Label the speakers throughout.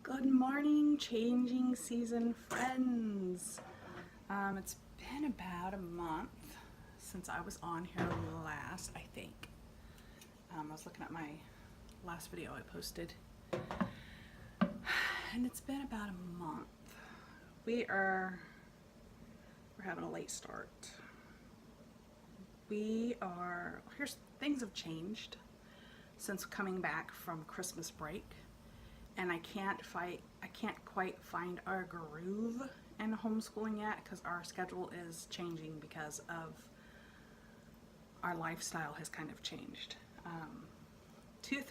Speaker 1: Good morning, changing season friends. It's been about a month since I was on here last, I think. I was looking at my last video I posted, and it's been about a month. We're having a late start. Things have changed since coming back from Christmas break. And I can't quite find our groove in homeschooling yet because our schedule is changing because of our lifestyle has kind of changed. Two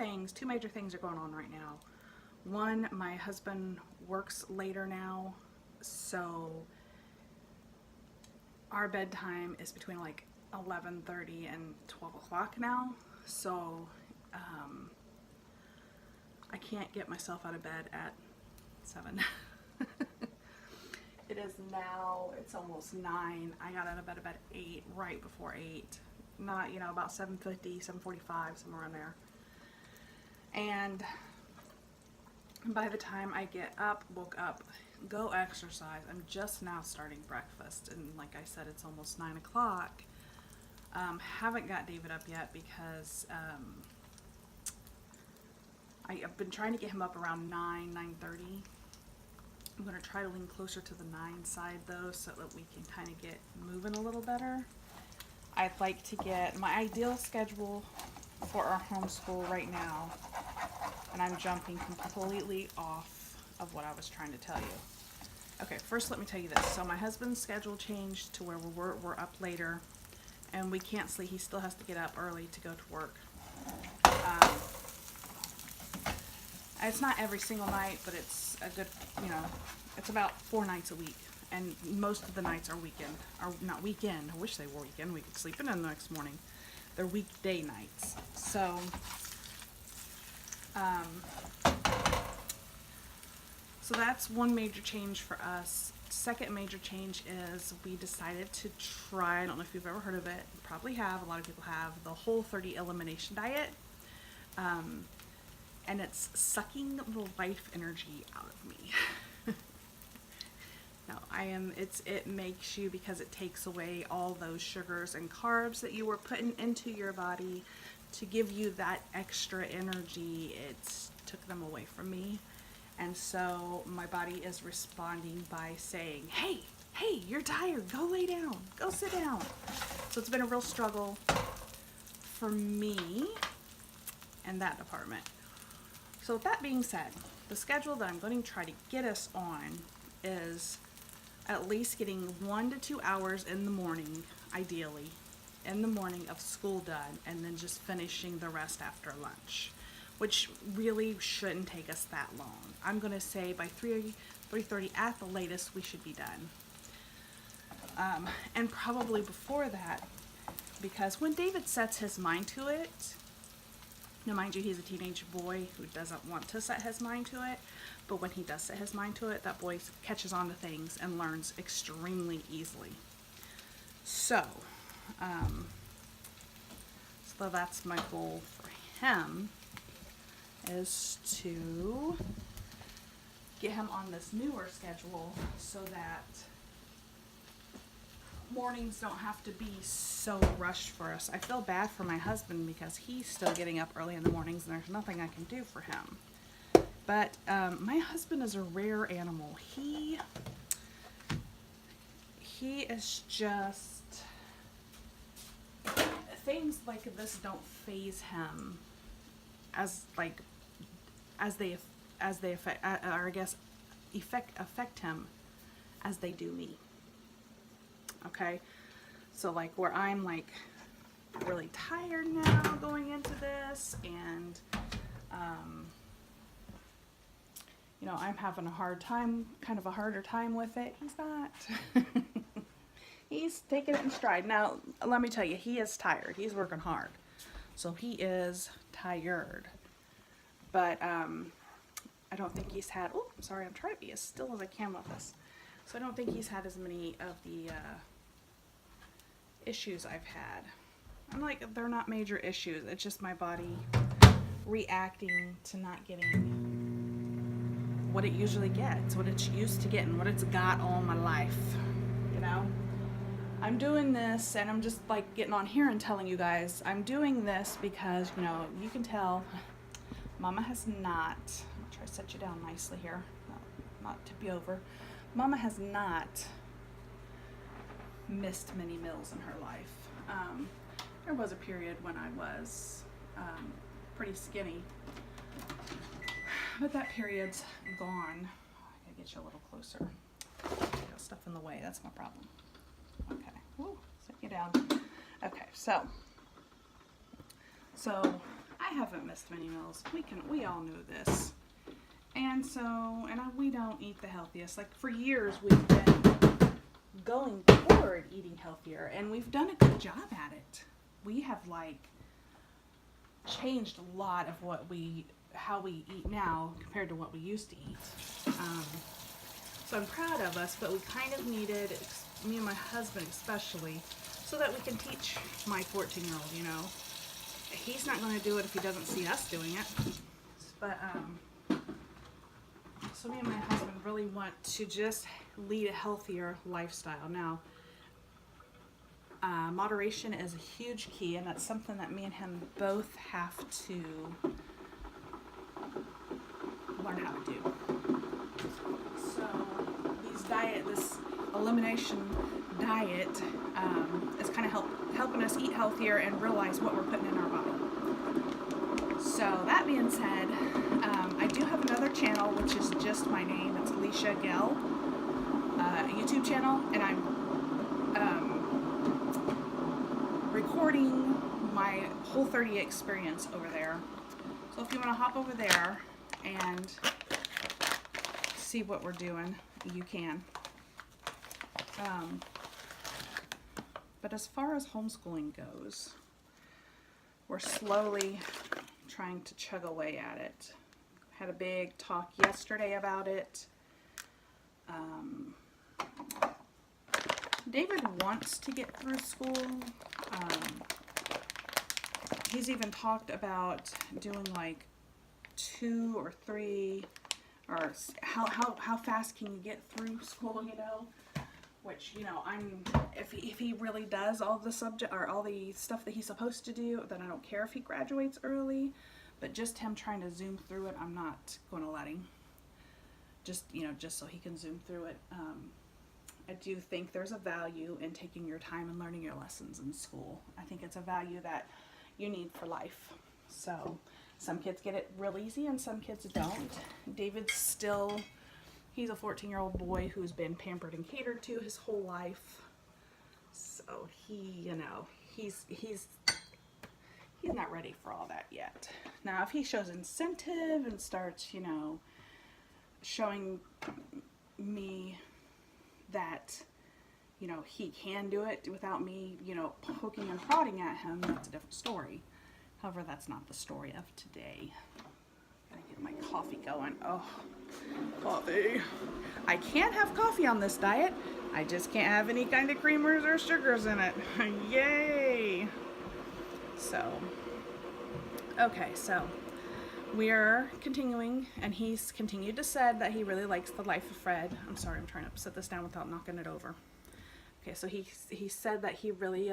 Speaker 1: major things are going on right now. One, my husband works later now, so our bedtime is between like 11:30 and 12 o'clock now. So I can't get myself out of bed at 7. It is now, it's almost 9. I got out of bed about 8, right before 8. Not, about 7:50, 7:45, somewhere around there. And by the time I woke up, go exercise, I'm just now starting breakfast. And like I said, it's almost 9 o'clock. Haven't got David up yet because I've been trying to get him up around 9:30. I'm going to try to lean closer to the 9 side though, so that we can kind of get moving a little better. I'd like to get my ideal schedule for our homeschool right now, and I'm jumping completely off of what I was trying to tell you. Okay, first let me tell you this. So my husband's schedule changed to where we're up later, and we can't sleep. He still has to get up early to go to work. It's not every single night, but it's a good, it's about 4 nights a week. And most of the nights are weekend, or not weekend. I wish they were weekend. We could sleep in them the next morning. They're weekday nights. So, so that's one major change for us. Second major change is we decided to try, I don't know if you've ever heard of it, you probably have, a lot of people have, the Whole30 elimination diet. And it's sucking the life energy out of me. No, it makes you, because it takes away all those sugars and carbs that you were putting into your body to give you that extra energy. It took them away from me. And so my body is responding by saying, hey, you're tired, go lay down, go sit down. So it's been a real struggle for me in that department. So with that being said, the schedule that I'm going to try to get us on is at least getting 1 to 2 hours in the morning, ideally, in the morning of school done, and then just finishing the rest after lunch, which really shouldn't take us that long. I'm going to say by 3:30 at the latest we should be done. And probably before that, because when David sets his mind to it, now, mind you, he's a teenage boy who doesn't want to set his mind to it, but when he does set his mind to it, that boy catches on to things and learns extremely easily. So that's my goal for him, is to get him on this newer schedule so that mornings don't have to be so rushed for us. I feel bad for my husband because he's still getting up early in the mornings and there's nothing I can do for him. But my husband is a rare animal. He is just, things like this don't faze him as they affect, or I guess affect him as they do me. Okay, so like where I'm like really tired now going into this, and I'm having a harder time with it. He's not. He's taking it in stride. Now, let me tell you, he is tired. He's working hard, so he is tired. But I don't think he's had. Oh, sorry, I'm trying to be as still as I can with this. So I don't think he's had as many of the issues I've had. I'm like, they're not major issues. It's just my body reacting to not getting what it usually gets, what it's used to getting, what it's got all my life, you know? I'm doing this, and I'm just like getting on here and telling you guys, I'm doing this because, you know, you can tell Mama has not, I'll try to set you down nicely here, not tip you over. Mama has not missed many meals in her life. There was a period when I was pretty skinny, but that period's gone. I gotta get you a little closer. Got stuff in the way, that's my problem. Okay, woo, set you down. Okay, so I haven't missed many meals. We all knew this. And we don't eat the healthiest. Like for years we've been going toward eating healthier, and we've done a good job at it. We have like changed a lot of how we eat now compared to what we used to eat. So I'm proud of us, but we kind of needed, me and my husband especially, so that we can teach my 14-year-old, you know. He's not going to do it if he doesn't see us doing it. But, so me and my husband really want to just lead a healthier lifestyle. Now, moderation is a huge key, and that's something that me and him both have to learn how to do. So this elimination diet is kind of helping us eat healthier and realize what we're putting in our body. So that being said, I do have another channel, which is just my name. It's Alicia Gell, a YouTube channel, and I'm recording my Whole30 experience over there. So if you want to hop over there and see what we're doing, you can. But as far as homeschooling goes, we're slowly trying to chug away at it. Had a big talk yesterday about it. David wants to get through school. He's even talked about doing like 2 or 3, or how fast can you get through school, you know? Which, you know, if he really does all the all the stuff that he's supposed to do, then I don't care if he graduates early. But just him trying to zoom through it, I'm not going to let him. Just so he can zoom through it. I do think there's a value in taking your time and learning your lessons in school. I think it's a value that you need for life. So some kids get it real easy and some kids don't. David's still, he's a 14-year-old boy who's been pampered and catered to his whole life. So he's not ready for all that yet. Now, if he shows incentive and starts, you know, showing me that, you know, he can do it without me, you know, poking and prodding at him, that's a different story. However, that's not the story of today. Gotta get my coffee going. Oh, coffee. I can't have coffee on this diet. I just can't have any kind of creamers or sugars in it. Yay! So, okay, so we're continuing, and he's continued to said that he really likes the life of Fred. I'm sorry, I'm trying to set this down without knocking it over. Okay, so he said that he really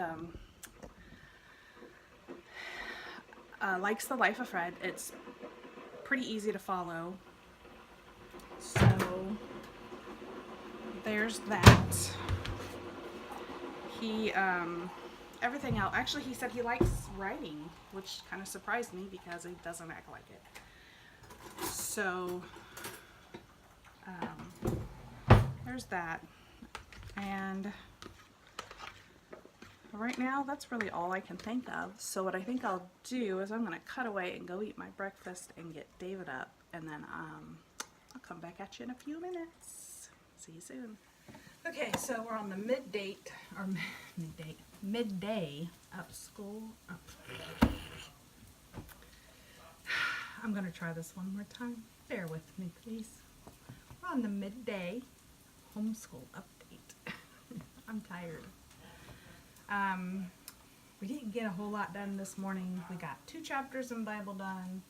Speaker 1: likes the life of Fred. It's pretty easy to follow. So there's that. He everything else, actually he said he likes writing, which kind of surprised me because he doesn't act like it. So there's that. And right now that's really all I can think of. So what I think I'll do is I'm going to cut away and go eat my breakfast and get David up, and then I'll come back at you in a few minutes. See you soon. Okay, so we're on the midday up school. I'm going to try this one more time. Bear with me, please. We're on the midday homeschool update. I'm tired. We didn't get a whole lot done this morning. We got 2 chapters in Bible done.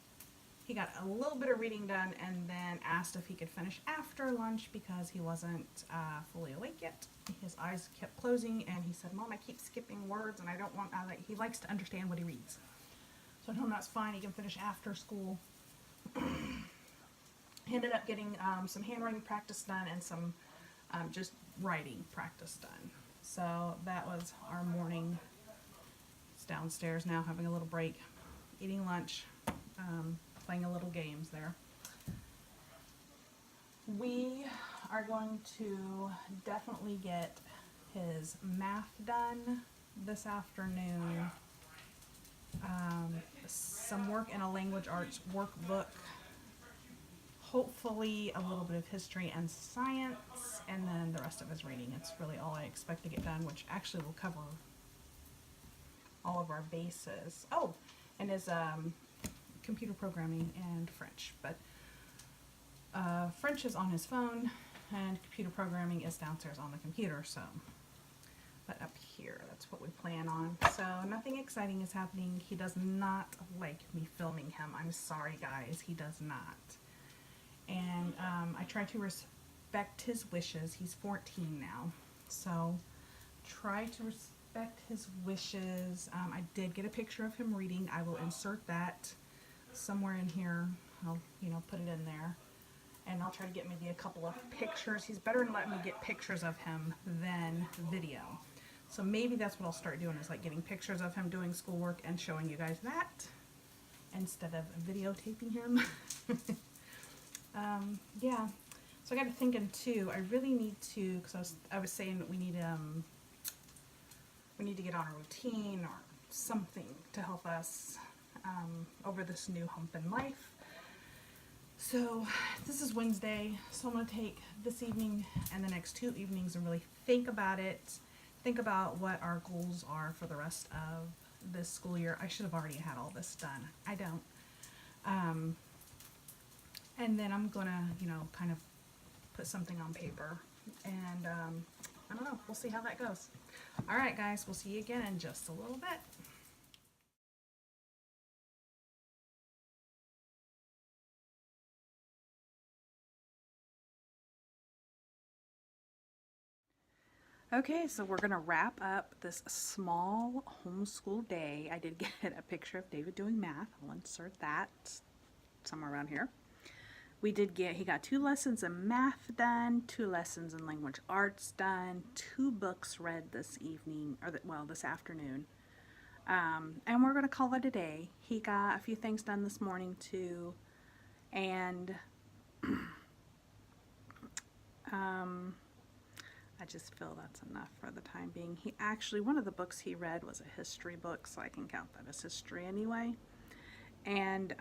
Speaker 1: he got a little bit of reading done and then asked if he could finish after lunch because he wasn't fully awake yet. His eyes kept closing and he said, Mom, I keep skipping words and I don't want, he likes to understand what he reads. So I told him that's fine, he can finish after school. He ended up getting some handwriting practice done and some just writing practice done. So that was our morning. It's downstairs now having a little break, eating lunch, playing a little games there. We are going to definitely get his math done this afternoon. Some work in a language arts workbook. Hopefully a little bit of history and science, and then the rest of his reading. It's really all I expect to get done, which actually will cover all of our bases. Oh, and his computer programming and French. But French is on his phone, and computer programming is downstairs on the computer. So, but up here, that's what we plan on. So nothing exciting is happening. He does not like me filming him. I'm sorry, guys. He does not. And I try to respect his wishes. He's 14 now, so try to respect his wishes. I did get a picture of him reading. I will insert that somewhere in here. I'll, put it in there, and I'll try to get maybe a couple of pictures. He's better than letting me get pictures of him than video. So maybe that's what I'll start doing, is like getting pictures of him doing schoolwork and showing you guys that instead of videotaping him. Yeah, so I got to thinking too, I really need to, because I was saying that we need to get on a routine or something to help us over this new hump in life. So this is Wednesday, so I'm going to take this evening and the next 2 evenings and really think about it, think about what our goals are for the rest of this school year. I should have already had all this done. I don't. And then I'm gonna, kind of put something on paper, and I don't know, we'll see how that goes. All right, guys, we'll see you again in just a little bit. Okay, so we're gonna wrap up this small homeschool day. I did get a picture of David doing math. I'll insert that somewhere around here. He got 2 lessons in math done, 2 lessons in language arts done, 2 books read this evening, this afternoon. And we're going to call it a day. He got a few things done this morning too, and I just feel that's enough for the time being. One of the books he read was a history book, so I can count that as history anyway. And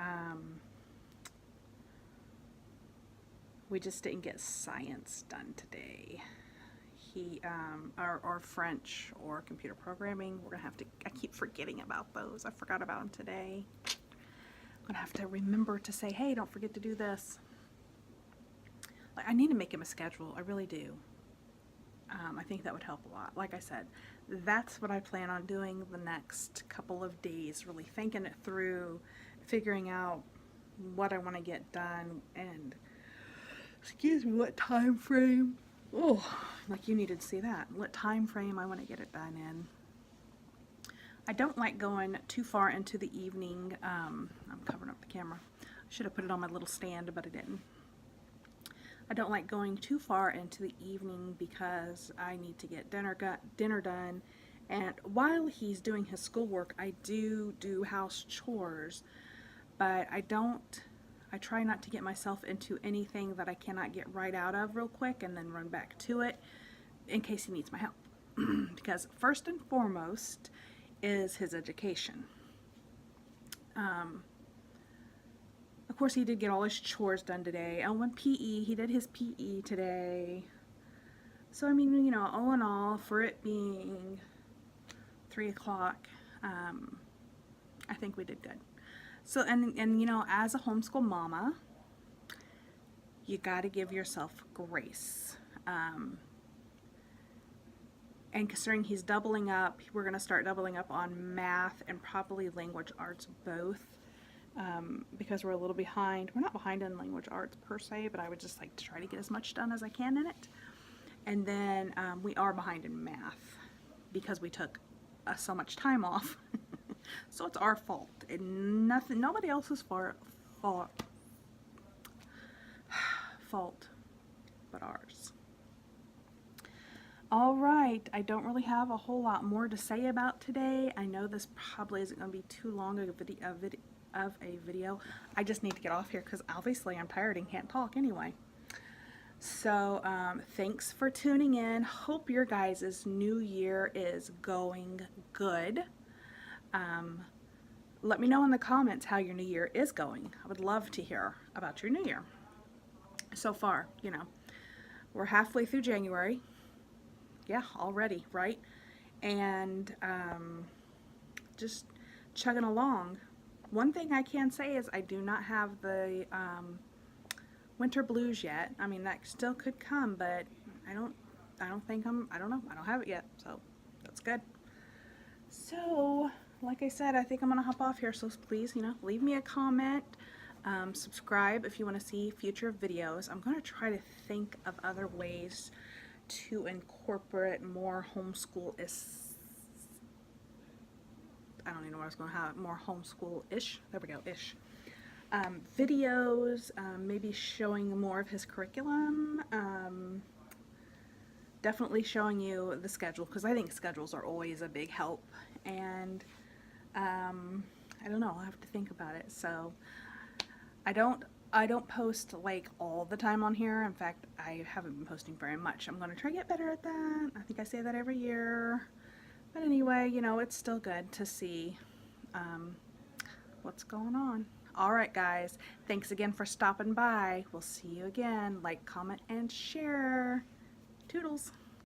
Speaker 1: we just didn't get science done today. Or French or computer programming. We're gonna have to, I keep forgetting about those. I forgot about them today. I'm gonna have to remember to say, hey, don't forget to do this. Like, I need to make him a schedule, I really do. I think that would help a lot. Like I said, that's what I plan on doing the next couple of days, really thinking it through, figuring out what I want to get done, and what time frame. Oh, like you needed to see that. What time frame I want to get it done in. I don't like going too far into the evening. I'm covering up the camera. I should have put it on my little stand, but I didn't. I don't like going too far into the evening because I need to get dinner done. And while he's doing his schoolwork, I do house chores, but I try not to get myself into anything that I cannot get right out of real quick and then run back to it in case he needs my help. Because first and foremost is his education. Of course, he did get all his chores done today. Oh, and PE, he did his PE today. So, I mean, all in all, for it being 3 o'clock, I think we did good. So, and as a homeschool mama, you got to give yourself grace. And considering he's doubling up, we're going to start doubling up on math and probably language arts both. because we're a little behind. We're not behind in language arts per se, but I would just like to try to get as much done as I can in it. And then we are behind in math because we took so much time off. So it's our fault and nobody else's fault but ours. All right, I don't really have a whole lot more to say about today. I know this probably isn't going to be too long of a video. I just need to get off here because obviously I'm tired and can't talk anyway. So thanks for tuning in. Hope your guys' new year is going good. Let me know in the comments how your new year is going. I would love to hear about your new year. So far, you know, we're halfway through January. Yeah, already, right? And just chugging along. One thing I can say is I do not have the winter blues yet. I mean, that still could come, but I don't know. I don't have it yet, so that's good. So, like I said, I think I'm gonna hop off here, so please, you know, leave me a comment. Subscribe if you want to see future videos. I'm going to try to think of other ways to incorporate more homeschool I don't even know what I was going to have, more homeschool-ish, there we go, ish, videos, maybe showing more of his curriculum, definitely showing you the schedule, because I think schedules are always a big help, and I don't know, I'll have to think about it. So I don't post like all the time on here. In fact, I haven't been posting very much. I'm going to try to get better at that. I think I say that every year. But anyway, you know, it's still good to see what's going on. Alright guys, thanks again for stopping by. We'll see you again. Like, comment, and share. Toodles.